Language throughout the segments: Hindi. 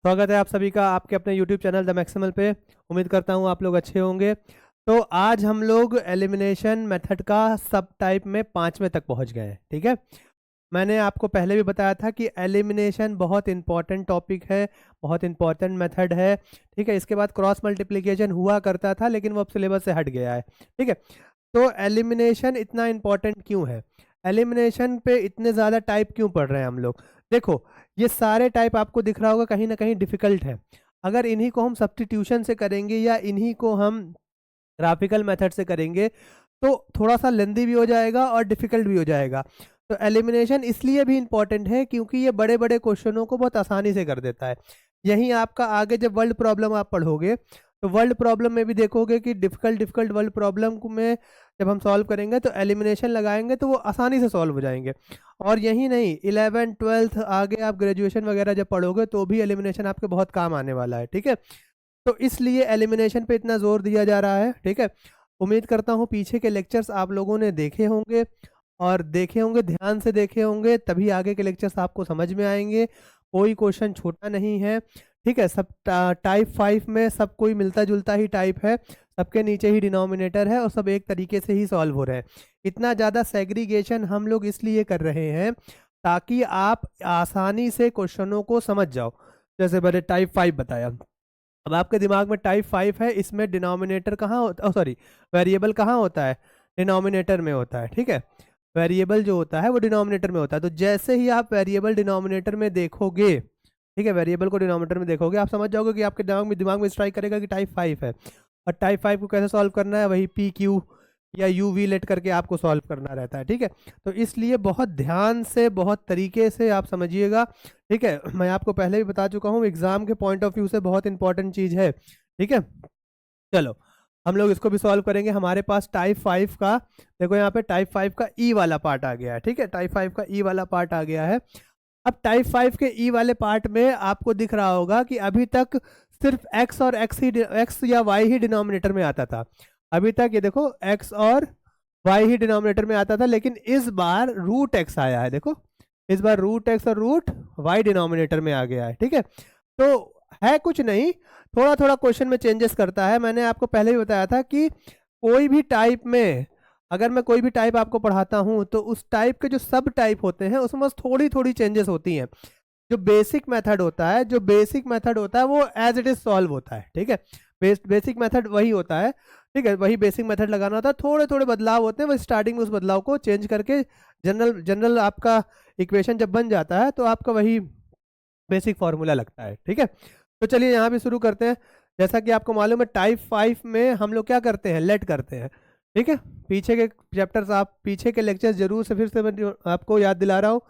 स्वागत है आप सभी का आपके अपने YouTube चैनल द मैक्सिमल पे। उम्मीद करता हूँ आप लोग अच्छे होंगे। तो आज हम लोग एलिमिनेशन मेथड का सब टाइप में 5वें तक पहुँच गए हैं। ठीक है, मैंने आपको पहले भी बताया था कि एलिमिनेशन बहुत इंपॉर्टेंट टॉपिक है, बहुत इंपॉर्टेंट मेथड है। ठीक है, इसके बाद क्रॉस मल्टीप्लिकेशन हुआ करता था लेकिन वो अब सिलेबस से हट गया है। ठीक है, तो एलिमिनेशन इतना इंपॉर्टेंट क्यों है, एलिमिनेशन पे इतने ज़्यादा टाइप क्यों पढ़ रहे हैं हम लोग। देखो, ये सारे टाइप आपको दिख रहा होगा कहीं ना कहीं डिफ़िकल्ट है। अगर इन्हीं को हम सब्स्टिट्यूशन से करेंगे या इन्हीं को हम ग्राफिकल मेथड से करेंगे तो थोड़ा सा लेंदी भी हो जाएगा और डिफ़िकल्ट भी हो जाएगा। तो एलिमिनेशन इसलिए भी इम्पॉर्टेंट है क्योंकि ये बड़े बड़े क्वेश्चनों को बहुत आसानी से कर देता है। यहीं आपका आगे जब वर्ल्ड प्रॉब्लम आप पढ़ोगे तो वर्ल्ड प्रॉब्लम में भी देखोगे कि डिफ़िकल्ट डिफ़िकल्ट वर्ल्ड प्रॉब्लम में जब हम सॉल्व करेंगे तो एलिमिनेशन लगाएंगे तो वो आसानी से सॉल्व हो जाएंगे। और यही नहीं, 11th 12th आगे आप ग्रेजुएशन वगैरह जब पढ़ोगे तो भी एलिमिनेशन आपके बहुत काम आने वाला है। ठीक है, तो इसलिए एलिमिनेशन पे इतना जोर दिया जा रहा है। ठीक है, उम्मीद करता हूँ पीछे के लेक्चर्स आप लोगों ने देखे होंगे और देखे होंगे, ध्यान से देखे होंगे, तभी आगे के लेक्चर्स आपको समझ में आएंगे। कोई क्वेश्चन छोटा नहीं है। ठीक है, सब टाइप 5 में सब कोई मिलता जुलता ही टाइप है, सबके नीचे ही डिनोमिनेटर है और सब एक तरीके से ही सॉल्व हो रहे हैं। इतना ज़्यादा सेग्रीगेशन हम लोग इसलिए कर रहे हैं ताकि आप आसानी से क्वेश्चनों को समझ जाओ। जैसे मैंने टाइप 5 बताया, अब आपके दिमाग में टाइप 5 है, इसमें डिनोमिनेटर कहाँ होता, सॉरी वेरिएबल कहाँ होता है, डिनोमिनेटर में होता है। ठीक है, वेरिएबल जो होता है वो डिनोमिनेटर में होता है। तो जैसे ही आप वेरिएबल डिनोमिनेटर में देखोगे, ठीक है, वेरिएबल को डिनोमिनेटर में देखोगे आप समझ जाओगे कि आपके दिमाग में स्ट्राइक करेगा कि टाइप 5 है। और टाइप 5 को कैसे सॉल्व करना है, वही पी क्यू या यू वी लेट करके आपको सॉल्व करना रहता है। ठीक है, तो इसलिए बहुत ध्यान से बहुत तरीके से आप समझिएगा। ठीक है, मैं आपको पहले भी बता चुका हूँ एग्जाम के पॉइंट ऑफ व्यू से बहुत इंपॉर्टेंट चीज़ है। ठीक है, चलो हम लोग इसको भी सॉल्व करेंगे। हमारे पास टाइप 5 का, देखो यहाँ पे टाइप 5 का ई वाला पार्ट आ गया है। ठीक है, टाइप 5 का ई वाला पार्ट आ गया है। अब टाइप 5 के ई वाले पार्ट में आपको दिख रहा होगा कि अभी तक सिर्फ एक्स और एक्स या वाई ही डिनोमिनेटर में आता था। अभी तक ये देखो एक्स और वाई ही डिनोमिनेटर में आता था, लेकिन इस बार रूट एक्स आया है। देखो इस बार रूट एक्स और रूट वाई डिनोमिनेटर में आ गया है। ठीक है, तो है कुछ नहीं, थोड़ा थोड़ा क्वेश्चन में चेंजेस करता है। मैंने आपको पहले भी बताया था कि कोई भी टाइप में, अगर मैं कोई भी टाइप आपको पढ़ाता हूं तो उस टाइप के जो सब टाइप होते हैं उसमें बस थोड़ी थोड़ी चेंजेस होती हैं। जो बेसिक मेथड होता है, जो बेसिक मेथड होता है वो एज इट इज सॉल्व होता है। ठीक है, बेसिक मेथड वही होता है। ठीक है, वही बेसिक मेथड लगाना होता है, थोड़े थोड़े बदलाव होते हैं, बस स्टार्टिंग में उस बदलाव को चेंज करके जनरल जनरल आपका इक्वेशन जब बन जाता है तो आपका वही बेसिक फॉर्मूला लगता है। ठीक है, तो चलिए यहाँ भी शुरू करते हैं। जैसा कि आपको मालूम है टाइप 5 में हम लोग क्या करते हैं, लेट करते हैं। ठीक है, पीछे के चैप्टर्स, आप पीछे के लेक्चर्स जरूर से, फिर से मैं आपको याद दिला रहा हूँ,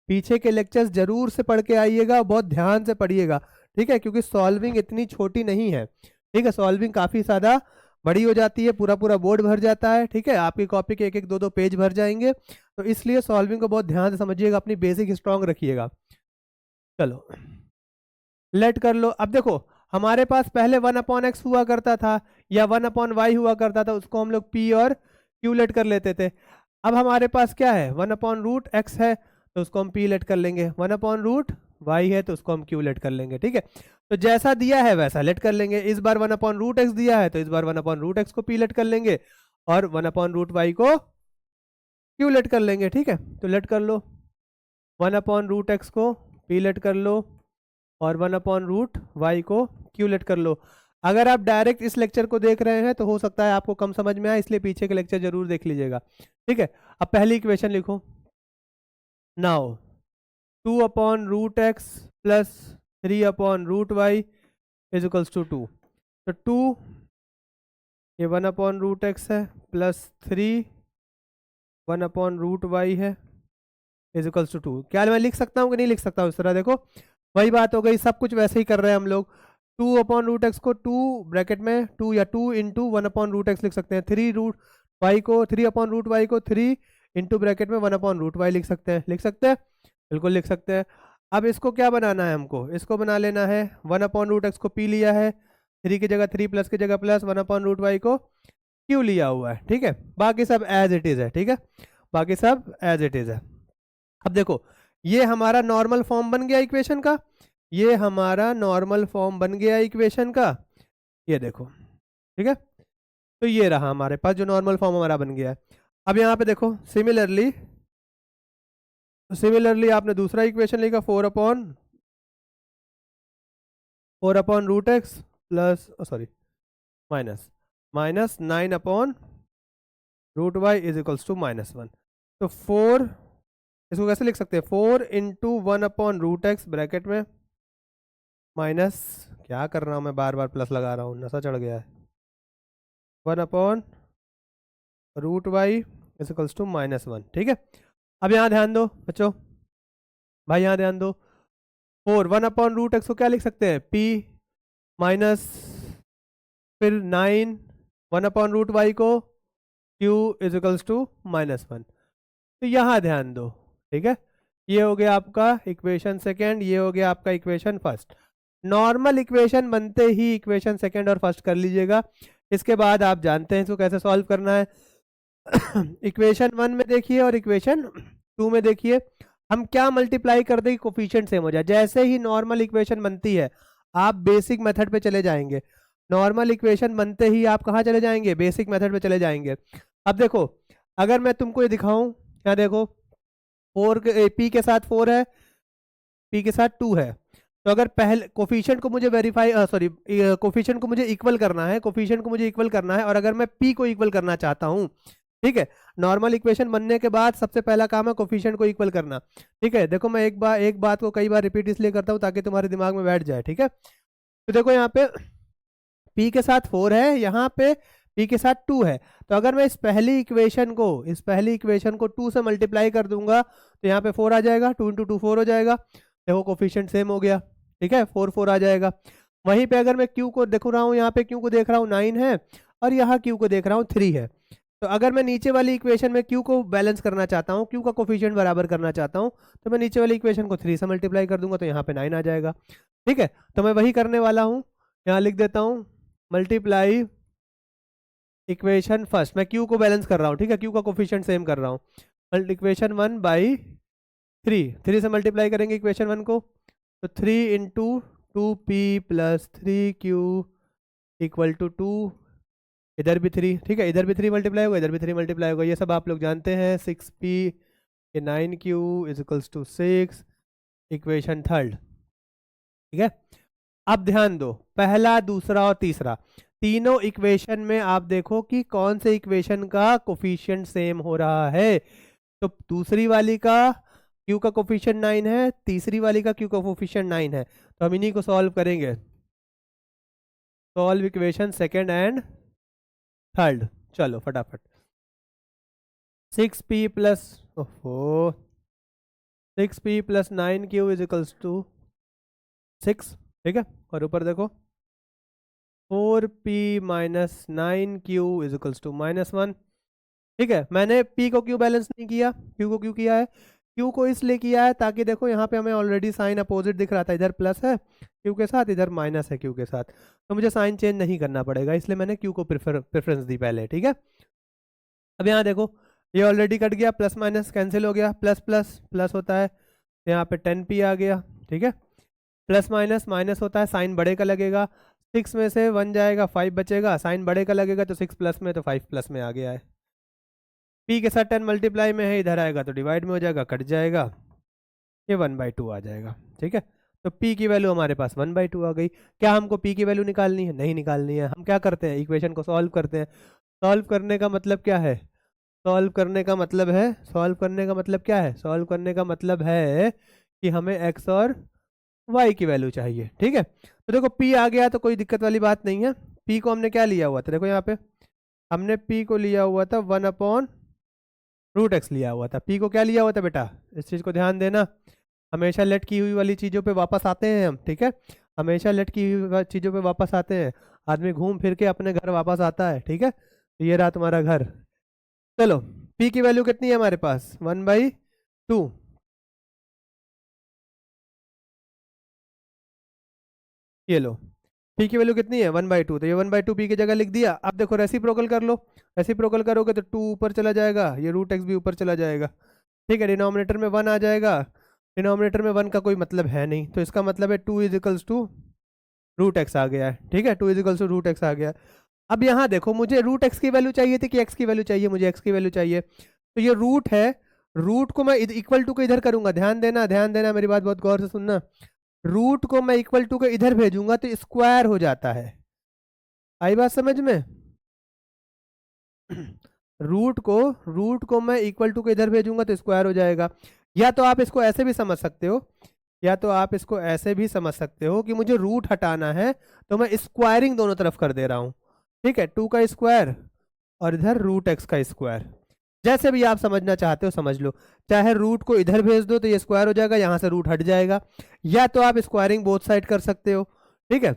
पीछे के लेक्चर्स जरूर से पढ़ के आइएगा, बहुत ध्यान से पढ़िएगा। ठीक है, क्योंकि सॉल्विंग इतनी छोटी नहीं है। ठीक है, सॉल्विंग काफ़ी ज़्यादा बड़ी हो जाती है, पूरा पूरा बोर्ड भर जाता है। ठीक है, आपकी कॉपी के एक एक दो दो पेज भर जाएंगे, तो इसलिए सॉल्विंग को बहुत ध्यान से समझिएगा, अपनी बेसिक स्ट्रांग रखिएगा। चलो लेट कर लो। अब देखो हमारे पास पहले 1/x हुआ करता था या 1/y हुआ करता था, उसको हम लोग p और q लेट कर लेते थे। अब हमारे पास क्या है, 1/√x है तो उसको हम p लेट कर लेंगे, 1/√y है तो उसको हम q लेट कर लेंगे। ठीक है, तो जैसा दिया है वैसा लेट कर लेंगे। इस बार 1/√x दिया है तो इस बार 1/√x को p लेट कर लेंगे और 1/√y को q लेट कर लेंगे। ठीक है, तो लेट कर लो, 1/√x को p लेट कर लो और 1/√y को q लेट कर लो। अगर आप डायरेक्ट इस लेक्चर को देख रहे हैं तो हो सकता है आपको कम समझ में आए, इसलिए पीछे के लेक्चर जरूर देख लीजिएगा। ठीक है, अब पहली इक्वेशन लिखो। Now 2/√x plus 3/√y is equals to 2। तो 2 ये 1/√x है प्लस 3 1/√y है इज इक्वल्स टू 2। क्या मैं लिख सकता हूँ कि नहीं लिख सकता हूँ इस तरह? देखो वही बात हो गई, सब कुछ वैसे ही कर रहे हैं हम लोग। 2/√x को 2 ब्रैकेट में 2 या 2 इंटू 1/√x लिख सकते हैं। 3/√y को 3/√y को 3 इंटू ब्रैकेट में 1/√y लिख सकते हैं। लिख सकते हैं, बिल्कुल लिख सकते हैं। अब इसको क्या बनाना है हमको, इसको बना लेना है। 1/√x को p लिया है, 3 की जगह 3 प्लस की जगह प्लस, 1/√y को q लिया हुआ है। ठीक है, बाकी सब एज इट इज है। ठीक है, बाकी सब एज इट इज है। अब देखो ये हमारा नॉर्मल फॉर्म बन गया इक्वेशन का। ये हमारा नॉर्मल फॉर्म बन गया इक्वेशन का, ये देखो, ठीक है। तो ये रहा हमारे पास जो नॉर्मल फॉर्म हमारा बन गया है। अब यहाँ पे देखो सिमिलरली आपने दूसरा इक्वेशन लिखा, 4/रूट x plus sorry minus 9/√y -1। तो 4, इसको कैसे लिख सकते हैं, 4 × 1/√x ब्रैकेट में माइनस, क्या कर रहा हूँ मैं, बार बार प्लस लगा रहा हूँ, नशा चढ़ गया है, 1/√y -1, ठीक है। अब यहाँ ध्यान दो बच्चों, भाई यहाँ ध्यान दो, 1/√x को क्या लिख सकते हैं, p माइनस फिर 9 1/√y को q -1। तो यहाँ ध्यान दो, ठीक है। ये हो गया आपका इक्वेशन सेकेंड, ये हो गया आपका इक्वेशन फर्स्ट। नॉर्मल इक्वेशन बनते ही इक्वेशन सेकेंड और फर्स्ट कर लीजिएगा। इसके बाद आप जानते हैं इसको कैसे सॉल्व करना है। इक्वेशन 1 में देखिए और इक्वेशन 2 में देखिए, हम क्या मल्टीप्लाई कर देंगे कोफिशिएंट सेम हो जाए। जैसे ही नॉर्मल इक्वेशन बनती है आप बेसिक मेथड पे चले जाएंगे। नॉर्मल इक्वेशन बनते ही आप कहाँ चले जाएंगे, बेसिक मेथड पे चले जाएंगे। अब देखो अगर मैं तुमको ये दिखाऊं, क्या देखो, 4 पी के साथ 4 है, पी के साथ 2 है, तो अगर पहले कोफिशिएंट को मुझे वेरीफाई कोफिशिएंट को मुझे इक्वल करना है, कोफिशिएंट को मुझे इक्वल करना है, और अगर मैं पी को इक्वल करना चाहता हूँ, ठीक है, नॉर्मल इक्वेशन बनने के बाद सबसे पहला काम है कोफिशिएंट को इक्वल करना, ठीक है। देखो मैं एक बात को कई बार रिपीट इसलिए करता हूँ ताकि तुम्हारे दिमाग में बैठ जाए, ठीक है। तो देखो यहाँ पे p के साथ 4 है, यहाँ पे p के साथ 2 है, तो अगर मैं इस पहली इक्वेशन को 2 से मल्टीप्लाई कर दूंगा तो यहाँ पे 4 आ जाएगा, 2 × 2 4 हो जाएगा। देखो कोफिशिएंट सेम हो गया, ठीक है, 4 4 आ जाएगा। वहीं पे अगर मैं q को देख रहा हूँ, यहाँ पे q को देख रहा हूँ 9 है, और यहाँ q को देख रहा हूँ 3 है। तो अगर मैं नीचे वाली इक्वेशन में q को बैलेंस करना चाहता हूँ, q का कोफिशिएंट बराबर करना चाहता हूँ, तो मैं नीचे वाली इक्वेशन को 3 से मल्टीप्लाई कर दूंगा तो यहाँ पे 9 आ जाएगा, ठीक है। तो मैं वही करने वाला हूँ, यहाँ लिख देता हूँ मल्टीप्लाई इक्वेशन फर्स्ट, मैं q को बैलेंस कर रहा हूँ, ठीक है, q का कोफिशिएंट सेम कर रहा हूँ। इक्वेशन 1/3 से मल्टीप्लाई करेंगे इक्वेशन 1 को, तो 3 × 2p + 3q = 2, इधर भी 3, ठीक है, इधर भी 3 मल्टीप्लाई होगा, इधर भी 3 मल्टीप्लाई होगा, ये सब आप लोग जानते हैं। 6p के 9q = 6, इक्वेशन थर्ड, ठीक है। अब ध्यान दो, पहला दूसरा और तीसरा तीनों इक्वेशन में आप देखो कि कौन से इक्वेशन का कोफिशिएंट सेम हो रहा है। तो दूसरी वाली का q का कोफिशिएंट 9 है, तीसरी वाली का q का कोफिशिएंट 9 है, तो हम इन्हीं को सॉल्व करेंगे। Solve equation second and third, चलो फटाफट। 6p + 9q = 6, ठीक है, और ऊपर देखो 4p - 9q = -1, ठीक है। मैंने p को क्यों बैलेंस नहीं किया, q को क्यों किया है, q को इसलिए किया है ताकि देखो यहाँ पे हमें ऑलरेडी साइन अपोजिट दिख रहा था, इधर प्लस है q के साथ, इधर माइनस है q के साथ, तो मुझे साइन चेंज नहीं करना पड़ेगा, इसलिए मैंने q को प्रेफरेंस दी पहले, ठीक है। अब यहाँ देखो ये ऑलरेडी कट गया, प्लस माइनस कैंसिल हो गया, प्लस प्लस प्लस होता है, यहाँ पे 10p आ गया, ठीक है, प्लस माइनस माइनस होता है, साइन बड़े का लगेगा, 6 में से 1 जाएगा, 5 बचेगा, साइन बड़े का लगेगा तो 6 प्लस में, तो 5 प्लस में आ गया है। p के साथ 10 मल्टीप्लाई में है, इधर आएगा तो डिवाइड में हो जाएगा, कट जाएगा, ये 1/2 आ जाएगा, ठीक है। तो p की वैल्यू हमारे पास 1/2 आ गई। क्या हमको p की वैल्यू निकालनी है, नहीं निकालनी है, हम क्या करते हैं, इक्वेशन को सॉल्व करते हैं। सॉल्व करने का मतलब क्या है, सॉल्व करने का मतलब क्या है, सॉल्व करने का मतलब है कि हमें x और y की वैल्यू चाहिए, ठीक है। तो देखो p आ गया तो कोई दिक्कत वाली बात नहीं है। p को हमने क्या लिया हुआ था, देखो यहाँ पे हमने p को लिया हुआ था 1/√x लिया हुआ था। p को क्या लिया हुआ था बेटा, इस चीज़ को ध्यान देना, हमेशा लेट की हुई वाली चीज़ों पे वापस आते हैं हम, ठीक है, हमेशा लेट की हुई चीज़ों पे वापस आते हैं, आदमी घूम फिर के अपने घर वापस आता है, ठीक है। तो ये रहा तुम्हारा घर। चलो p की वैल्यू कितनी है हमारे पास, 1/2, ये लो p की वैल्यू कितनी है 1/2, तो ये 1/2 p की जगह लिख दिया। अब देखो रेसिप्रोकल कर लो, रेसिप्रोकल करोगे तो 2 ऊपर चला जाएगा, ये √x भी ऊपर चला जाएगा, ठीक है, डिनोमिनेटर में 1 आ जाएगा, डिनोमिनेटर में 1 का कोई मतलब है नहीं, तो इसका मतलब है 2 is equals to root x आ गया है। ठीक है, 2 is equals to root x आ गया। अब यहाँ देखो, मुझे रूट एक्स की वैल्यू चाहिए थी कि एक्स की वैल्यू चाहिए? मुझे एक्स की वैल्यू चाहिए, तो ये रूट है, रूट को मैं इक्वल टू को इधर करूंगा, ध्यान देना ध्यान देना, मेरी बात बहुत गौर से सुनना। रूट को मैं इक्वल टू को इधर भेजूंगा तो स्क्वायर हो जाता है। आई बात समझ में? रूट को मैं इक्वल टू को इधर भेजूंगा तो स्क्वायर हो जाएगा। या तो आप इसको ऐसे भी समझ सकते हो, या तो आप इसको ऐसे भी समझ सकते हो कि मुझे रूट हटाना है तो मैं स्क्वायरिंग दोनों तरफ कर दे रहा हूँ। ठीक है, 2 का स्क्वायर और इधर रूट एक्स का स्क्वायर, जैसे भी आप समझना चाहते हो समझ लो। चाहे रूट को इधर भेज दो तो ये स्क्वायर हो जाएगा, यहाँ से रूट हट जाएगा, या तो आप स्क्वायरिंग बोथ साइड कर सकते हो। ठीक है,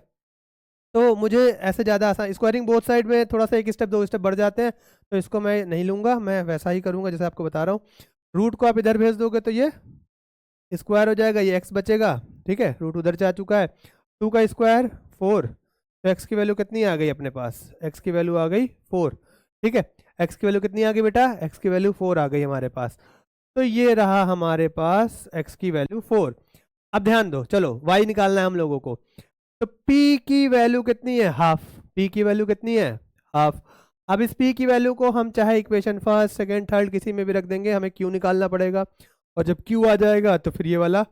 तो मुझे ऐसे ज़्यादा आसान, स्क्वायरिंग बोथ साइड में थोड़ा सा एक स्टेप दो स्टेप बढ़ जाते हैं, तो इसको मैं नहीं लूँगा, मैं वैसा ही करूँगा जैसे आपको बता रहा हूँ। रूट को आप इधर भेज दोगे तो ये स्क्वायर हो जाएगा, ये एक्स बचेगा। ठीक है, रूट उधर जा चुका है, 2 का स्क्वायर 4, तो एक्स की वैल्यू कितनी आ गई अपने पास? एक्स की वैल्यू आ गई 4। ठीक है, एक्स की वैल्यू कितनी आ गई बेटा? एक्स की वैल्यू 4 आ गई हमारे पास। तो ये रहा हमारे पास एक्स की वैल्यू 4। अब ध्यान दो, चलो वाई निकालना है हम लोगों को, तो p की वैल्यू कितनी है? हाफ। p की वैल्यू कितनी है? हाफ। अब इस p की वैल्यू को हम चाहे इक्वेशन फर्स्ट सेकंड थर्ड किसी में भी रख देंगे, हमें q निकालना पड़ेगा, और जब q आ जाएगा तो फिर ये वाला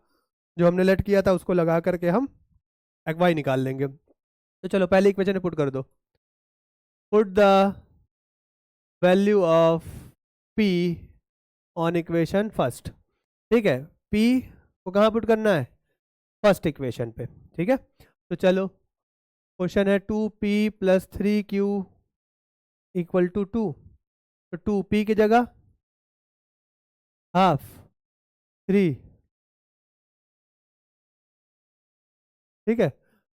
जो हमने लेट किया था उसको लगा करके हम y निकाल लेंगे। तो चलो पहले इक्वेशन में पुट कर दो, put the value of p on equation first. ठीक है, p को कहाँ पुट करना है? फर्स्ट इक्वेशन पे। ठीक है, तो चलो क्वेश्चन है 2p plus 3q equal to 2, तो 2p की जगह हाफ 3। ठीक है,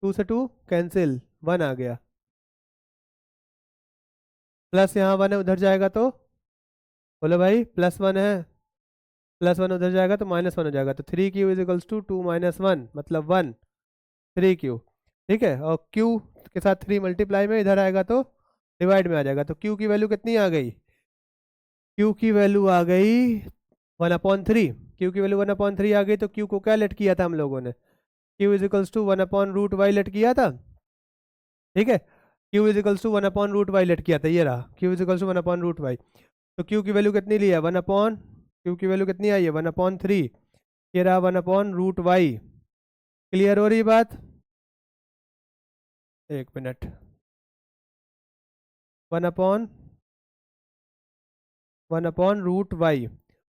2 से 2 कैंसिल, 1 आ गया, प्लस यहाँ 1 है उधर जाएगा तो बोलो भाई +1 है, +1 उधर जाएगा तो -1 हो जाएगा, तो 3q इज इक्वल्स टू 2 - 1 मतलब 1 3q। ठीक है, और q के साथ 3 मल्टीप्लाई में इधर आएगा तो डिवाइड में आ जाएगा, तो q की वैल्यू कितनी आ गई? q की वैल्यू आ गई 1/3। q की वैल्यू 1/3 आ गई, तो q को क्या लेट किया था हम लोगों ने? q is equals to 1/√y let किया था। ठीक है, q is equals to 1/√y let किया था, ये रहा q is equals to 1/√y। तो q की वैल्यू कितनी ली है? q की वैल्यू कितनी आई है? 1/3। ये रहा 1/√y। क्लियर हो रही बात? एक मिनट, 1/√y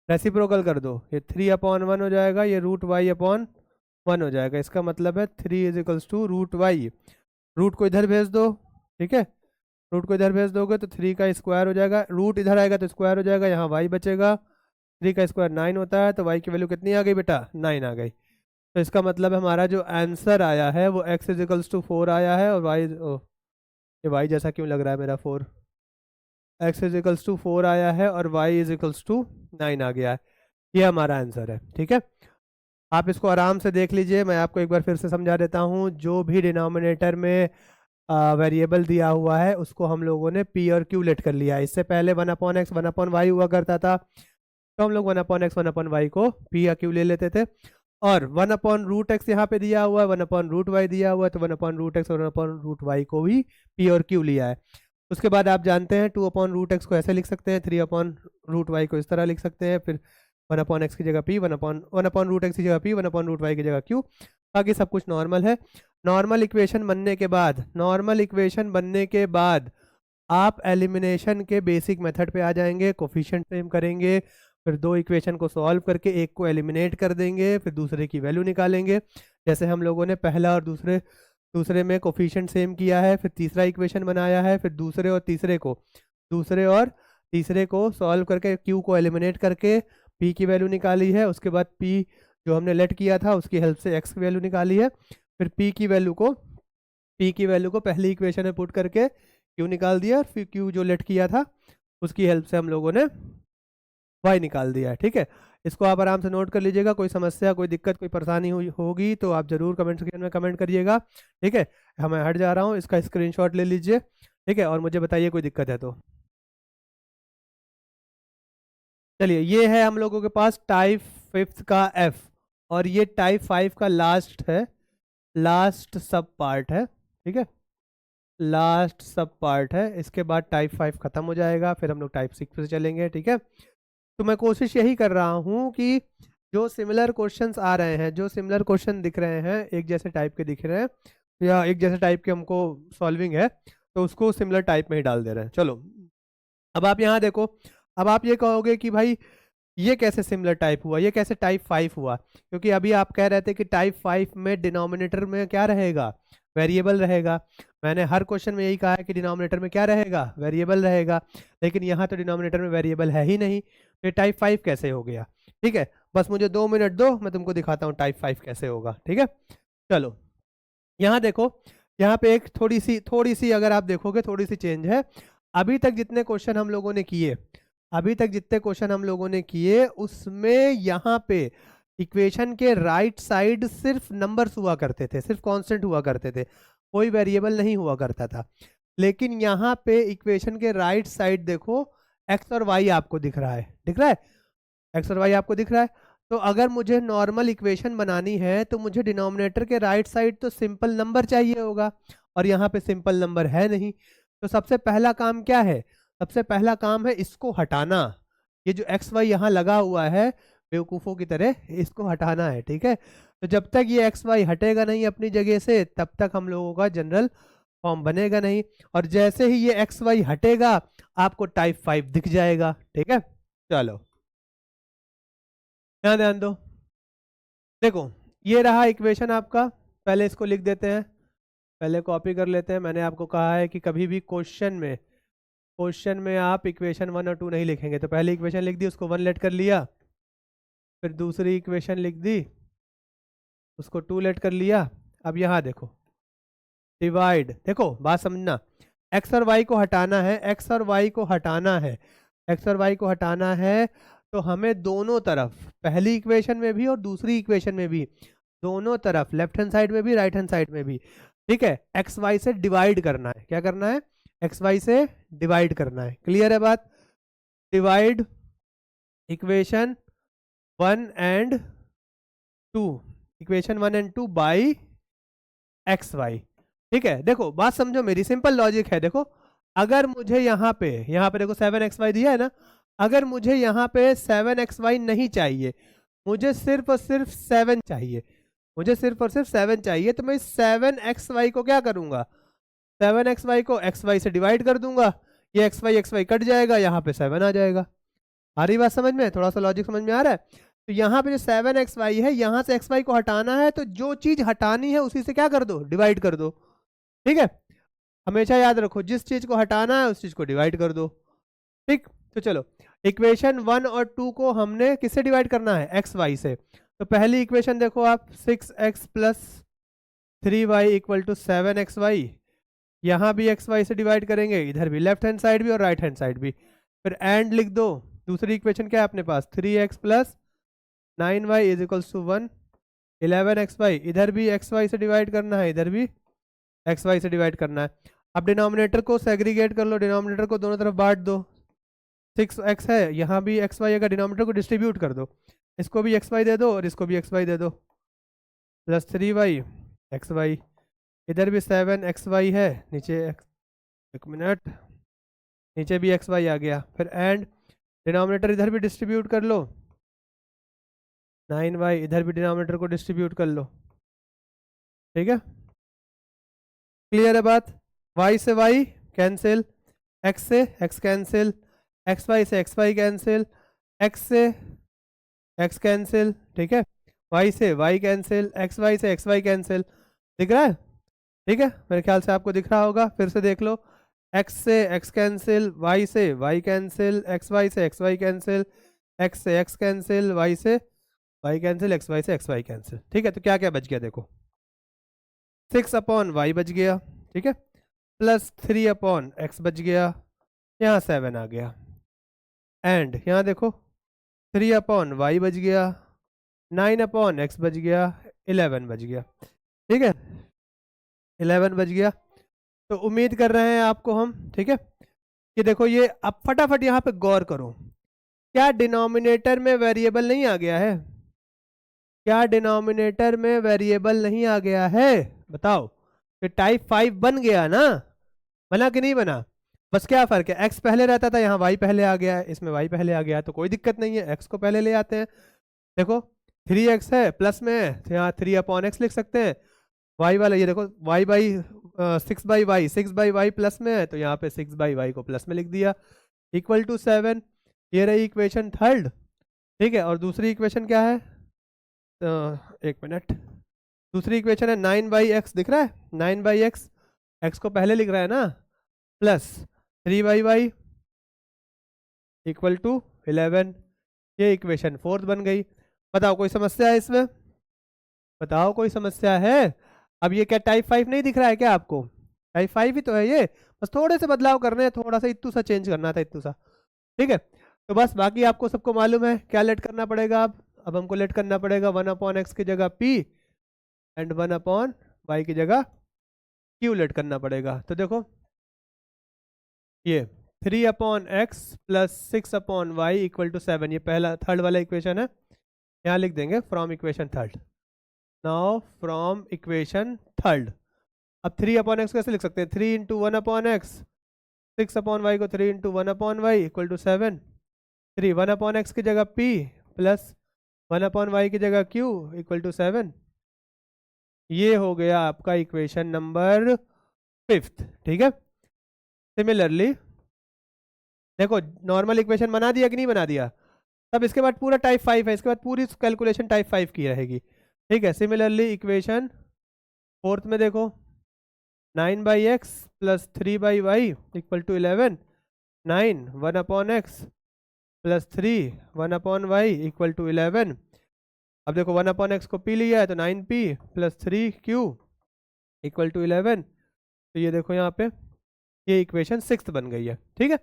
रेसिप्रोकल कर दो, ये 3/1 हो जाएगा, ये √y/1 हो जाएगा। इसका मतलब है 3 is equals to √y। Root को इधर भेज दो। ठीक है, रूट को इधर भेज दोगे तो 3 का स्क्वायर हो जाएगा, रूट इधर आएगा तो स्क्वायर हो जाएगा, यहाँ y बचेगा, 3 का स्क्वायर 9 होता है, तो y की वैल्यू कितनी आ गई बेटा? 9 आ गई। तो इसका मतलब है हमारा जो आंसर आया है वो x इज इक्वल्स टू 4 आया है, और y, ये y जैसा क्यों लग रहा है मेरा 4? x इज इक्वल्स टू 4 आया है और y इज इक्वल्स टू 9 आ गया है। ये हमारा आंसर है। ठीक है, आप इसको आराम से देख लीजिए, मैं आपको एक बार फिर से समझा देता हूँ। जो भी डिनोमिनेटर में वेरिएबल दिया हुआ है उसको हम लोगों ने p और q लेट कर लिया है। इससे पहले 1/x 1/y हुआ करता था, तो हम लोग 1/x 1/y को p या q ले लेते थे, और 1/√x यहाँ पे दिया हुआ है, 1/√y दिया हुआ है, तो 1/√x और 1/√y को भी p और q लिया है। उसके बाद आप जानते हैं 2/√x को ऐसे लिख सकते हैं, 3/√y को इस तरह लिख सकते हैं, फिर 1/x की जगह p, 1/√x की जगह p, 1/√y की जगह q। बाकी सब कुछ नॉर्मल है। नॉर्मल इक्वेशन बनने के बाद आप एलिमिनेशन के बेसिक मेथड पे आ जाएंगे, कोफिशिएंट सेम करेंगे, फिर 2 इक्वेशन को सॉल्व करके एक को एलिमिनेट कर देंगे, फिर दूसरे की वैल्यू निकालेंगे। जैसे हम लोगों ने पहला और दूसरे में कोफिशिएंट सेम किया है, फिर तीसरा इक्वेशन बनाया है, फिर दूसरे और तीसरे को सॉल्व करके q को एलिमिनेट करके p की वैल्यू निकाली है। उसके बाद p जो हमने लेट किया था उसकी हेल्प से x की वैल्यू निकाली है, फिर p की वैल्यू को पहली इक्वेशन में पुट करके q निकाल दिया, और फिर q जो लेट किया था उसकी हेल्प से हम लोगों ने y निकाल दिया है। ठीक है, इसको आप आराम से नोट कर लीजिएगा। कोई समस्या, कोई दिक्कत, कोई परेशानी होगी तो आप जरूर कमेंट सेक्शन में कमेंट करिएगा। ठीक है, मैं हट जा रहा हूँ, इसका स्क्रीनशॉट ले लीजिए। ठीक है, और मुझे बताइए कोई दिक्कत है तो। चलिए, ये है हम लोगों के पास टाइप 5th का f। और ये टाइप 5 का लास्ट है, लास्ट सब पार्ट है, ठीक है, लास्ट सब पार्ट है। इसके बाद टाइप 5 खत्म हो जाएगा, फिर हम लोग टाइप 6 पे चलेंगे, ठीक है। तो मैं कोशिश यही कर रहा हूँ कि जो सिमिलर क्वेश्चंस आ रहे हैं, जो सिमिलर क्वेश्चन दिख रहे हैं, एक जैसे टाइप के दिख रहे हैं या एक जैसे टाइप के हमको सॉल्विंग है, तो उसको सिमिलर टाइप में ही डाल दे रहे हैं। चलो अब आप यहाँ देखो, अब आप ये कहोगे कि भाई ये कैसे सिमिलर टाइप हुआ, ये कैसे टाइप 5 हुआ, क्योंकि अभी आप कह रहे थे कि टाइप 5 में डिनोमिनेटर में क्या रहेगा, वेरिएबल रहेगा। मैंने हर क्वेश्चन में यही कहा है कि डिनोमिनेटर में क्या रहेगा, वेरिएबल रहेगा, लेकिन यहाँ तो डिनोमिनेटर में वेरिएबल है ही नहीं, तो टाइप 5 कैसे हो गया। ठीक है, बस मुझे 2 मिनट दो, मैं तुमको दिखाता हूँ टाइप 5 कैसे होगा, ठीक है। चलो यहाँ देखो, यहाँ पे एक थोड़ी सी अगर आप देखोगे थोड़ी सी चेंज है। अभी तक जितने क्वेश्चन हम लोगों ने किए, अभी तक जितने क्वेश्चन हम लोगों ने किए, उसमें यहाँ पे इक्वेशन के राइट साइड सिर्फ नंबर्स हुआ करते थे, सिर्फ कांस्टेंट हुआ करते थे, कोई वेरिएबल नहीं हुआ करता था। लेकिन यहाँ पे इक्वेशन के राइट साइड देखो, एक्स और वाई आपको दिख रहा है, दिख रहा है, एक्स और वाई आपको दिख रहा है। तो अगर मुझे नॉर्मल इक्वेशन बनानी है तो मुझे डिनोमिनेटर के राइट साइड तो सिंपल नंबर चाहिए होगा, और यहाँ पे सिंपल नंबर है नहीं। तो सबसे पहला काम क्या है, सबसे पहला काम है इसको हटाना। ये जो एक्स वाई यहाँ लगा हुआ है बेवकूफ़ों की तरह, इसको हटाना है, ठीक है। तो जब तक ये एक्स वाई हटेगा नहीं अपनी जगह से, तब तक हम लोगों का जनरल फॉर्म बनेगा नहीं। और जैसे ही ये एक्स वाई हटेगा आपको टाइप 5 दिख जाएगा, ठीक है। चलो यहाँ ध्यान दो, देखो ये रहा इक्वेशन आपका, पहले इसको लिख देते हैं, पहले कॉपी कर लेते हैं। मैंने आपको कहा है कि कभी भी क्वेश्चन में आप इक्वेशन 1 और 2 नहीं लिखेंगे। तो पहली इक्वेशन लिख दी, उसको 1 लेट कर लिया, फिर दूसरी इक्वेशन लिख दी, उसको 2 लेट कर लिया। अब यहाँ देखो डिवाइड, देखो बात समझना, एक्स और वाई को हटाना है, एक्स और वाई को हटाना है, एक्स और वाई को हटाना है। तो हमें दोनों तरफ, पहली इक्वेशन में भी और दूसरी इक्वेशन में भी, दोनों तरफ लेफ्ट हैंड साइड में भी राइट हैंड साइड में भी, ठीक है, एक्स वाई से डिवाइड करना है। क्या करना है, एक्स वाई से डिवाइड करना है। क्लियर है बात, divide equation 1 and 2, equation 1 and 2 by x y, ठीक है। देखो बात समझो, मेरी सिंपल लॉजिक है। देखो अगर मुझे यहाँ पे देखो 7xy दिया है ना, अगर मुझे यहाँ पे 7xy नहीं चाहिए, मुझे सिर्फ और सिर्फ 7 चाहिए, मुझे सिर्फ और सिर्फ 7 चाहिए, तो मैं इस 7xy को क्या करूंगा, 7xy को xy से डिवाइड कर दूंगा, ये xy कट जाएगा, यहाँ पे 7 आ जाएगा। आ रही बात समझ में, थोड़ा सा लॉजिक समझ में आ रहा है। तो यहाँ पे जो 7xy है, यहाँ से xy को हटाना है, तो जो चीज हटानी है उसी से क्या कर दो, डिवाइड कर दो, ठीक है। हमेशा याद रखो, जिस चीज को हटाना है उस चीज को डिवाइड कर दो, ठीक। तो चलो इक्वेशन 1 और 2 को हमने किससे डिवाइड करना है, एक्स वाई से। तो पहली इक्वेशन देखो आप, 6x plus 3y equal to 7xy, यहाँ भी एक्स वाई से डिवाइड करेंगे, इधर भी लेफ्ट हैंड साइड भी और राइट हैंड साइड भी, फिर एंड लिख दो। दूसरी इक्वेशन क्या है अपने पास, 3x plus 9y is equals to 1, 11xy, इधर भी xy से डिवाइड करना है, इधर भी xy से डिवाइड करना है। अब डिनोमिनेटर को सेग्रीगेट कर लो, डिनोमिनेटर को दोनों तरफ बांट दो, 6x है, यहाँ भी xy अगर डिनोमिनेटर को डिस्ट्रीब्यूट कर दो, इसको भी xy दे दो और इसको भी xy दे दो, प्लस 3y xy, इधर भी 7xy है, नीचे एक मिनट, नीचे भी xy आ गया, फिर एंड डिनोमिनेटर इधर भी डिस्ट्रीब्यूट कर लो, 9y इधर भी डिनोमिनेटर को डिस्ट्रीब्यूट कर लो, ठीक है। क्लियर है बात, y से y कैंसिल, x से x कैंसिल, xy से xy कैंसिल, x से x कैंसिल, ठीक है, y से y कैंसिल, xy से xy कैंसिल, दिख रहा है, ठीक है, मेरे ख्याल से आपको दिख रहा होगा। फिर से देख लो, x से x कैंसिल, y से y कैंसिल, xy से xy कैंसिल, x से x कैंसिल, y से y कैंसिल, xy से xy कैंसिल, ठीक है। तो क्या क्या बच गया देखो, 6/y बच गया, ठीक है, प्लस 3/x बच गया, यहाँ 7 आ गया, एंड यहाँ देखो 3/y बच गया, 9/x बच गया, 11 बच गया, ठीक है, 11 बच गया। तो उम्मीद कर रहे हैं आपको हम, ठीक है, कि देखो ये अब फटाफट यहाँ पे गौर करो, क्या डिनोमिनेटर में वेरिएबल नहीं आ गया है, क्या डिनोमिनेटर में वेरिएबल नहीं आ गया है? बताओ। ये टाइप 5 बन गया ना, बना कि नहीं बना? बस क्या फर्क है, x पहले रहता था, यहाँ y पहले आ गया है, इसमें y पहले आ गया है, तो कोई दिक्कत नहीं है, x को पहले ले आते हैं। देखो 3x है प्लस में है, तो यहाँ 3/x लिख सकते हैं। y वाला ये देखो y by 6/y, 6/y plus में है, तो यहाँ पे 6/y को प्लस में लिख दिया, इक्वल टू 7। ये रही इक्वेशन थर्ड, ठीक है। और दूसरी इक्वेशन क्या है? एक मिनट, दूसरी इक्वेशन है 9/x, दिख रहा है 9/x, x को पहले लिख रहा है ना, प्लस 3/y इक्वल टू 11। ये इक्वेशन फोर्थ बन गई। बताओ कोई समस्या है इसमें? बताओ कोई समस्या है? अब ये क्या टाइप 5 नहीं दिख रहा है क्या आपको? टाइप 5 ही तो है ये, बस थोड़े से बदलाव करने हैं, थोड़ा सा इत्तू सा चेंज करना था, इत्तू सा, ठीक है। तो बस बाकी आपको सबको मालूम है क्या लेट करना पड़ेगा। अब हमको लेट करना पड़ेगा 1/x की जगह p एंड 1/y की जगह q लेट करना पड़ेगा। तो देखो ये 3/x plus 6/y equal to 7, ये पहला थर्ड वाला इक्वेशन है, यहाँ लिख देंगे from equation third. Now from equation third अब 3/x कैसे लिख सकते हैं? 3 इंटू 1/x, 6/y को 3 into 1/y equal to 7। 3 1/x की जगह p प्लस 1/y की जगह q इक्वल टू 7। ये हो गया आपका इक्वेशन नंबर 5, ठीक है। सिमिलरली देखो नॉर्मल इक्वेशन बना दिया कि नहीं बना दिया? तब इसके बाद पूरा टाइप 5 है, इसके बाद पूरी कैलकुलेशन टाइप 5 की रहेगी, ठीक है। सिमिलरली इक्वेशन फोर्थ में देखो 9/x plus 3/y equal to 11, 9 1/x plus 3 1/y equal to 11। अब देखो 1/x को p लिया है तो 9p plus 3q equal to 11। तो ये देखो यहाँ पे ये इक्वेशन 6 बन गई है, ठीक है।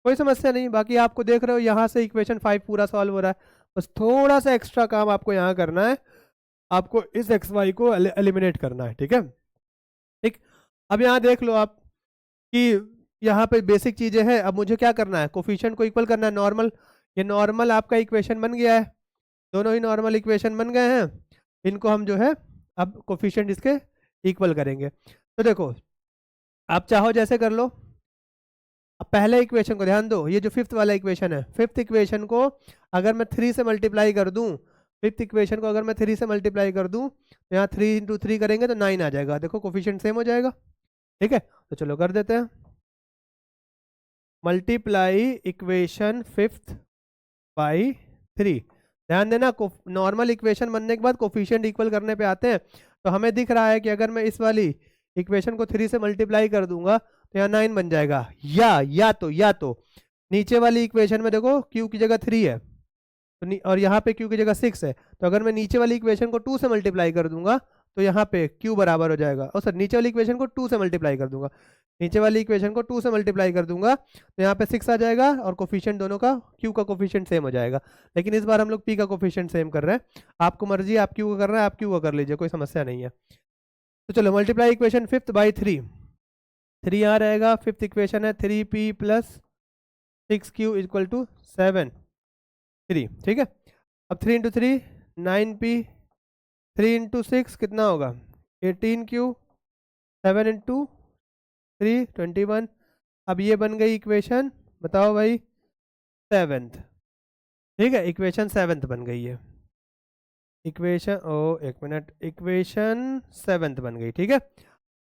कोई समस्या नहीं, बाकी आपको देख रहे हो यहाँ से इक्वेशन 5 पूरा सॉल्व हो रहा है, बस थोड़ा सा एक्स्ट्रा काम आपको यहाँ करना है, आपको इस xy को एलिमिनेट करना है, ठीक है। ठीक, अब यहाँ देख लो आप कि यहाँ पे बेसिक चीजें हैं। अब मुझे क्या करना है? कोफिशिएंट को इक्वल करना है, नॉर्मल। ये नॉर्मल आपका इक्वेशन बन गया है, दोनों ही नॉर्मल इक्वेशन बन गए हैं, इनको हम जो है अब कोफिशिएंट इसके इक्वल करेंगे। तो देखो आप चाहो जैसे कर लो। अब पहले इक्वेशन को ध्यान दो, ये जो फिफ्थ वाला इक्वेशन है, फिफ्थ इक्वेशन को अगर मैं 3 से मल्टीप्लाई कर दूं, फिफ्थ इक्वेशन को अगर मैं 3 से मल्टीप्लाई कर दूं तो यहाँ 3 इंटू 3 करेंगे तो 9 आ जाएगा। देखो कोफिशिएंट सेम हो जाएगा, ठीक है। तो चलो कर देते हैं, मल्टीप्लाई इक्वेशन फिफ्थ बाई 3। ध्यान देना नॉर्मल इक्वेशन बनने के बाद कोफिशिएंट इक्वल करने पे आते हैं। तो हमें दिख रहा है कि अगर मैं इस वाली इक्वेशन को 3 से मल्टीप्लाई कर दूंगा तो यहाँ 9 बन जाएगा, या तो नीचे वाली इक्वेशन में देखो q की जगह 3 है तो और यहाँ पे q की जगह 6 है, तो अगर मैं नीचे वाली इक्वेशन को 2 से मल्टीप्लाई कर दूंगा तो यहाँ पे q बराबर हो जाएगा। और सर नीचे वाली इक्वेशन को 2 से मल्टीप्लाई कर दूंगा, नीचे वाली इक्वेशन को 2 से मल्टीप्लाई कर दूंगा तो यहाँ पे 6 आ जाएगा और कोफिशिएंट दोनों का q का कोफिशिएंट सेम हो जाएगा। लेकिन इस बार हम लोग p का कोफिशिएंट सेम कर रहे हैं, आपको मर्जी आप q का कर रहे हैं, आप q का कर लीजिए, कोई समस्या नहीं है। तो चलो मल्टीप्लाई इक्वेशन फिफ्थ बाई 3, 3 यहाँ रहेगा, फिफ्थ इक्वेशन है 3p plus 6q equal to 7, 3, ठीक है। अब 3 इंटू 3 9p, 3 इंटू 6 कितना होगा 18q, 7 इंटू 3 21। अब ये बन गई इक्वेशन, बताओ भाई, 7th, ठीक है। इक्वेशन 7th बन गई है, इक्वेशन एक मिनट, इक्वेशन 7th बन गई, ठीक है।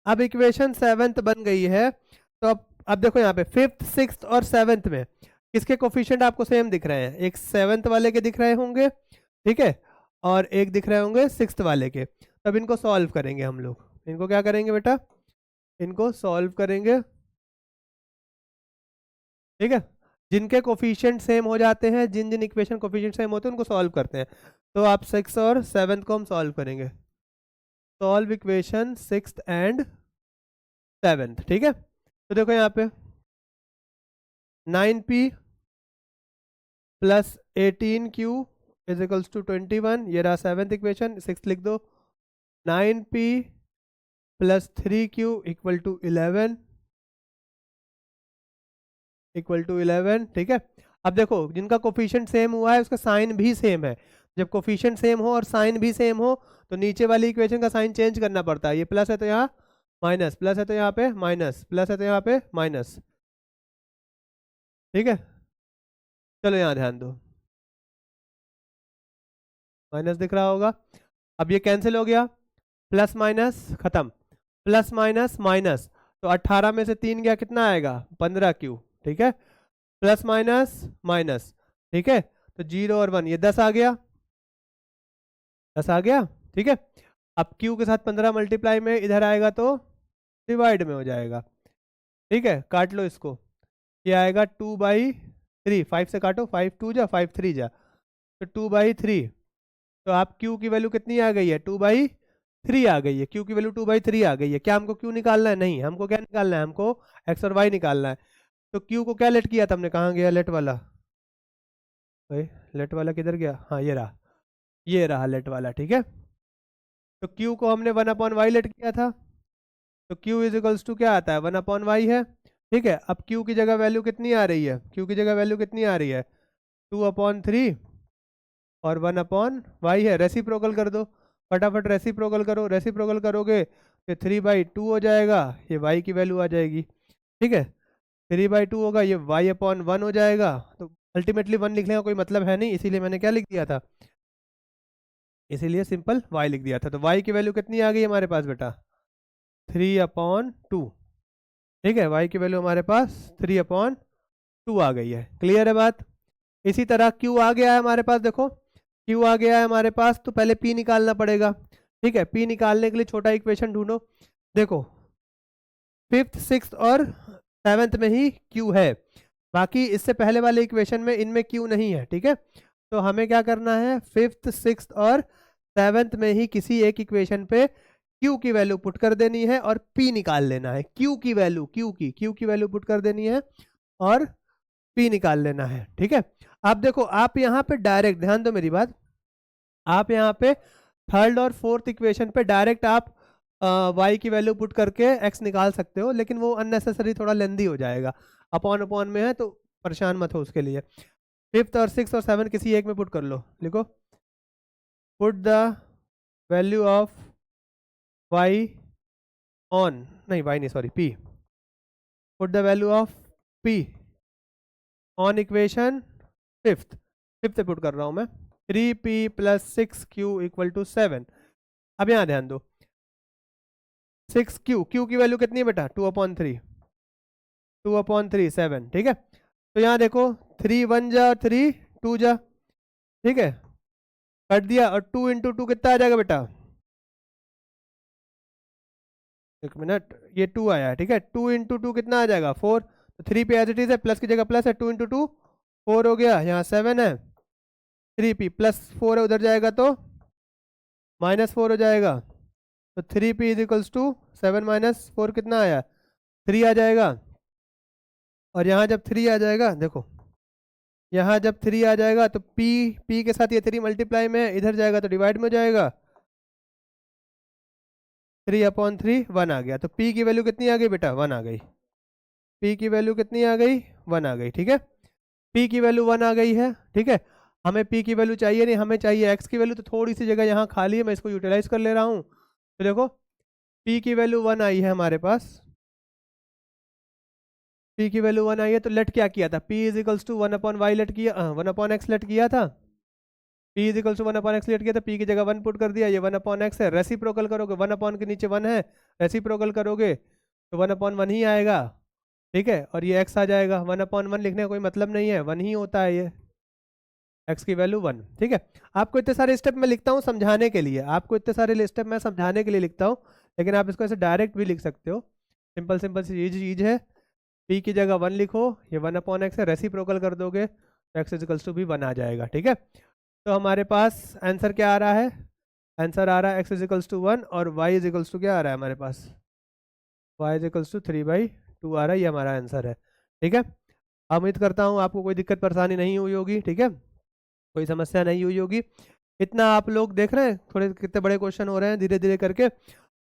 अब इक्वेशन 7th बन गई है तो अब देखो यहाँ पे 5th 6th और 7th में किसके कोफिशिएंट आपको सेम दिख रहे हैं? एक 7th वाले के दिख रहे होंगे, ठीक है, और एक दिख रहे होंगे 6th वाले के। तब इनको सॉल्व करेंगे हम लोग, इनको क्या करेंगे बेटा? इनको सॉल्व करेंगे, ठीक है। जिनके कोफिशिएंट सेम हो जाते हैं, जिन जिन इक्वेशन कोफिशिएंट सेम होते हैं उनको सॉल्व करते हैं। तो आप 6 और 7 को हम सॉल्व करेंगे, solve equation 6th and 7th, ठीक है। तो देखो यहाँ पे 9p plus 18q is equals to 21, ये रहा 7th इक्वेशन, 6th लिख दो, 9p plus 3q equal to 11, equal to 11, ठीक है। अब देखो जिनका कोफिशिएंट सेम हुआ है उसका साइन भी सेम है, जब कोफिशिएंट सेम हो और साइन भी सेम हो तो नीचे वाली इक्वेशन का साइन चेंज करना पड़ता है। ये प्लस है तो यहाँ माइनस, प्लस है तो यहाँ पे माइनस, प्लस है तो यहाँ पे माइनस। ठीक है, चलो यहाँ ध्यान दो, माइनस दिख रहा होगा। अब ये कैंसिल हो गया, प्लस माइनस खत्म, प्लस माइनस माइनस, तो 18 में से 3 गया कितना आएगा 15 क्यू। ठीक है, प्लस माइनस माइनस, ठीक है, तो 0 और 1 ये 10 आ गया, 10 आ गया। ठीक है, अब क्यू के साथ 15 मल्टीप्लाई में इधर आएगा तो डिवाइड में हो जाएगा। ठीक है, काट लो इसको, ये आएगा 2/3, 5 से काटो, 5 2 जा 5 3 जा, तो 2/3। तो आप क्यू की वैल्यू कितनी आ गई है 2/3 आ गई है, क्यू की वैल्यू 2/3 आ गई है। क्या हमको क्यू निकालना है? नहीं, हमको क्या निकालना है, हमको एक्स और वाई निकालना है। तो क्यू को क्या लेट किया था हमने, कहाँ गया लेट वाला, भाई लेट वाला किधर गया, हाँ ये रहा, ये रहा लेट वाला। ठीक है, तो क्यू को हमने 1/y लेट किया था, तो क्यू इज इक्वल्स टू क्या आता है 1/y है। ठीक है, अब क्यू की जगह वैल्यू कितनी आ रही है, क्यू की जगह वैल्यू कितनी आ रही है 2/3 और 1/y है, रेसिप्रोकल कर दो, फटाफट रेसिप्रोकल करो, रेसिप्रोकल करोगे तो 3/2 हो जाएगा, ये y की वैल्यू आ जाएगी। ठीक है, 3/2 होगा, ये y/1 हो जाएगा। तो अल्टीमेटली 1 लिखने का कोई मतलब है नहीं, इसीलिए मैंने क्या लिख दिया था, इसीलिए सिंपल y लिख दिया था। तो y की वैल्यू कितनी आ गई हमारे पास बेटा 3/2। ठीक है, y की वैल्यू हमारे पास 3/2 आ गई है। क्लियर है बात? इसी तरह q आ गया है हमारे पास, देखो q आ गया है हमारे पास, तो पहले p निकालना पड़ेगा। ठीक है, p निकालने के लिए छोटा इक्वेशन ढूंढो, देखो 5th 6th और 7th में ही q है, बाकी इससे पहले वाले इक्वेशन में इनमें q नहीं है। ठीक है, तो हमें क्या करना है 5th 6th और 7th में ही किसी एक इक्वेशन पे q की वैल्यू पुट कर देनी है और p निकाल लेना है। q की वैल्यू, q की वैल्यू पुट कर देनी है और p निकाल लेना है। ठीक है, आप देखो आप यहाँ पे डायरेक्ट ध्यान दो मेरी बात, आप यहाँ पे थर्ड और फोर्थ इक्वेशन पे डायरेक्ट आप y की वैल्यू पुट करके x निकाल सकते हो, लेकिन वो अननेसेसरी थोड़ा लेंदी हो जाएगा, अपॉन अपॉन में है तो परेशान मत हो उसके लिए। 5th और 6th और 7th किसी एक में पुट कर लो, लिखो put the value of y on, नहीं y नहीं sorry p, put the value of p on equation 5th, 5th से पुट कर रहा हूँ मैं, 3p + 6q = 7। अब यहाँ ध्यान दो 6q, q की वैल्यू कितनी है बेटा 2/3, 2/3 7। ठीक है, तो यहाँ देखो 3 1 जा 3 2 जा, ठीक है कट दिया, और 2 × 2 कितना आ जाएगा बेटा, एक मिनट, ये 2 आया है। ठीक है, 2 × 2 कितना आ जाएगा 4, तो 3 पे एज इट इज है, प्लस की जगह प्लस है, 2 × 2 4 हो गया, यहाँ 7 है, 3p +4 है उधर जाएगा तो -4 हो जाएगा, तो 3p = 7 - 4 कितना आया 3 आ जाएगा। और यहाँ जब 3 आ जाएगा, देखो यहाँ जब 3 आ जाएगा तो p के साथ ये 3 मल्टीप्लाई में इधर जाएगा तो डिवाइड में हो जाएगा, 3/3 1 आ गया, तो p की वैल्यू कितनी आ गई बेटा 1 आ गई, p की वैल्यू कितनी आ गई 1 आ गई। ठीक है, p की वैल्यू 1 आ गई है। ठीक है, हमें p की वैल्यू चाहिए नहीं, हमें चाहिए x की वैल्यू, तो थोड़ी सी जगह यहाँ खाली है, मैं इसको यूटिलाइज कर ले रहा हूँ। तो देखो p की वैल्यू 1 आई है हमारे पास, p की वैल्यू 1 आई है, तो लेट क्या किया था p = 1/y लेट किया, 1/x लेट किया था, p = 1/x लेट किया था, p की जगह 1 पुट कर दिया, ये 1/x है, रेसिप्रोकल करोगे 1 के नीचे 1 है, रेसिप्रोकल करोगे तो 1/1 ही आएगा। ठीक है, और ये x आ जाएगा, 1/1 लिखने का कोई मतलब नहीं है, 1 ही होता है ये, x की वैल्यू 1। ठीक है, आपको इतने सारे स्टेप मैं लिखता हूँ समझाने के लिए, आपको इतने सारे स्टेप मैं समझाने के लिए लिखता हूँ, लेकिन आप इसको ऐसे डायरेक्ट भी लिख सकते हो, सिंपल सिंपल सी चीज है, p की जगह 1 लिखो, ये 1/x है, रेसिप्रोकल कर दोगे तो x = भी 1 आ जाएगा। ठीक है, तो हमारे पास आंसर क्या आ रहा है, आंसर आ रहा है x = 1 और y क्या आ रहा है हमारे पास, y = 3/2 आ रहा है, ये हमारा आंसर है। ठीक है, उम्मीद करता हूँ आपको कोई दिक्कत परेशानी नहीं हुई होगी। ठीक है, कोई समस्या नहीं हुई होगी, इतना आप लोग देख रहे हैं थोड़े कितने बड़े क्वेश्चन हो रहे हैं धीरे धीरे करके,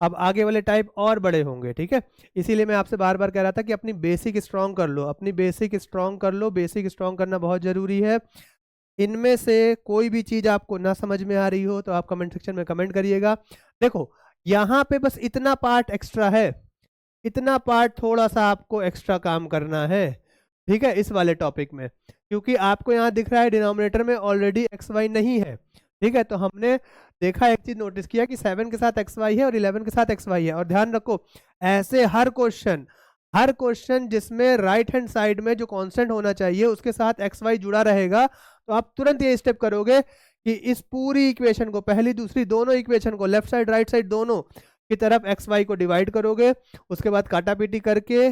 अब आगे वाले टाइप और बड़े होंगे। ठीक है, इसीलिए मैं आपसे बार बार कह रहा था कि अपनी बेसिक स्ट्रॉन्ग कर लो, अपनी बेसिक स्ट्रॉन्ग कर लो, बेसिक स्ट्रॉन्ग करना बहुत ज़रूरी है। इनमें से कोई भी चीज आपको ना समझ में आ रही हो तो आप कमेंट सेक्शन में कमेंट करिएगा। देखो यहाँ पे बस इतना पार्ट एक्स्ट्रा है, इतना पार्ट थोड़ा सा आपको एक्स्ट्रा काम करना है, ठीक है, इस वाले टॉपिक में, क्योंकि आपको यहाँ दिख रहा है डिनोमिनेटर में ऑलरेडी एक्स वाई नहीं है, ठीक है। तो हमने देखा, एक चीज नोटिस किया कि 7 के साथ एक्स वाई है और 11 के साथ एक्स वाई है। और ध्यान रखो, ऐसे हर क्वेश्चन जिसमें राइट हैंड साइड में जो कांस्टेंट होना चाहिए उसके साथ एक्स वाई जुड़ा रहेगा, तो आप तुरंत ये स्टेप करोगे कि इस पूरी इक्वेशन को, पहली दूसरी दोनों इक्वेशन को, लेफ्ट साइड राइट साइड दोनों की तरफ एक्स वाई को डिवाइड करोगे, उसके बाद काटा पीटी करके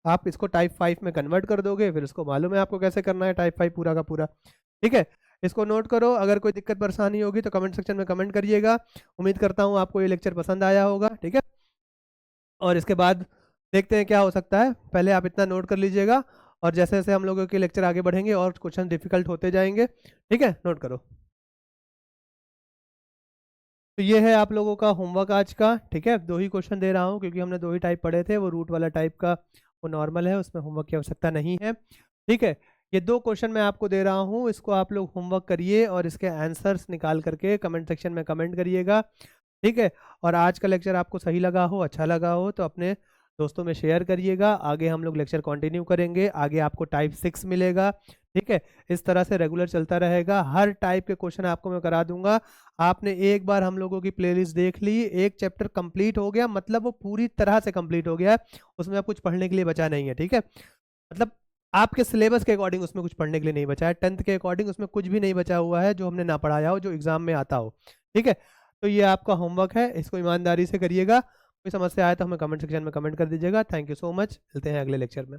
आप इसको टाइप 5 में कन्वर्ट कर दोगे। फिर उसको मालूम है आपको कैसे करना है, टाइप 5 पूरा का पूरा, ठीक है। इसको नोट करो, अगर कोई दिक्कत परेशानी होगी तो कमेंट सेक्शन में कमेंट करिएगा। उम्मीद करता हूँ आपको ये लेक्चर पसंद आया होगा, ठीक है। और इसके बाद देखते हैं क्या हो सकता है, पहले आप इतना नोट कर लीजिएगा, और जैसे जैसे हम लोगों के लेक्चर आगे बढ़ेंगे और क्वेश्चन डिफिकल्ट होते जाएंगे, ठीक है, नोट करो। तो ये है आप लोगों का होमवर्क आज का, ठीक है। 2 ही क्वेश्चन दे रहा हूँ क्योंकि हमने 2 ही टाइप पढ़े थे, वो रूट वाला टाइप का वो नॉर्मल है, उसमें होमवर्क की आवश्यकता नहीं है, ठीक है। ये 2 क्वेश्चन मैं आपको दे रहा हूँ, इसको आप लोग होमवर्क करिए और इसके आंसर्स निकाल करके कमेंट सेक्शन में कमेंट करिएगा, ठीक है। और आज का लेक्चर आपको सही लगा हो, अच्छा लगा हो तो अपने दोस्तों में शेयर करिएगा। आगे हम लोग लेक्चर कंटिन्यू करेंगे, आगे आपको टाइप 6 मिलेगा, ठीक है। इस तरह से रेगुलर चलता रहेगा, हर टाइप के क्वेश्चन आपको मैं करा दूंगा। आपने एक बार हम लोगों की प्लेलिस्ट देख ली, एक चैप्टर कंप्लीट हो गया, मतलब वो पूरी तरह से कंप्लीट हो गया, उसमें अब कुछ पढ़ने के लिए बचा नहीं है, ठीक है। मतलब आपके सिलेबस के अकॉर्डिंग उसमें कुछ पढ़ने के लिए नहीं बचा है, 10th के अकॉर्डिंग उसमें कुछ भी नहीं बचा हुआ है जो हमने ना पढ़ाया हो, जो एग्जाम में आता हो, ठीक है। तो ये आपका होमवर्क है, इसको ईमानदारी से करिएगा। कोई समस्या आए तो हमें कमेंट सेक्शन में कमेंट कर दीजिएगा। थैंक यू सो मच, मिलते हैं अगले लेक्चर में।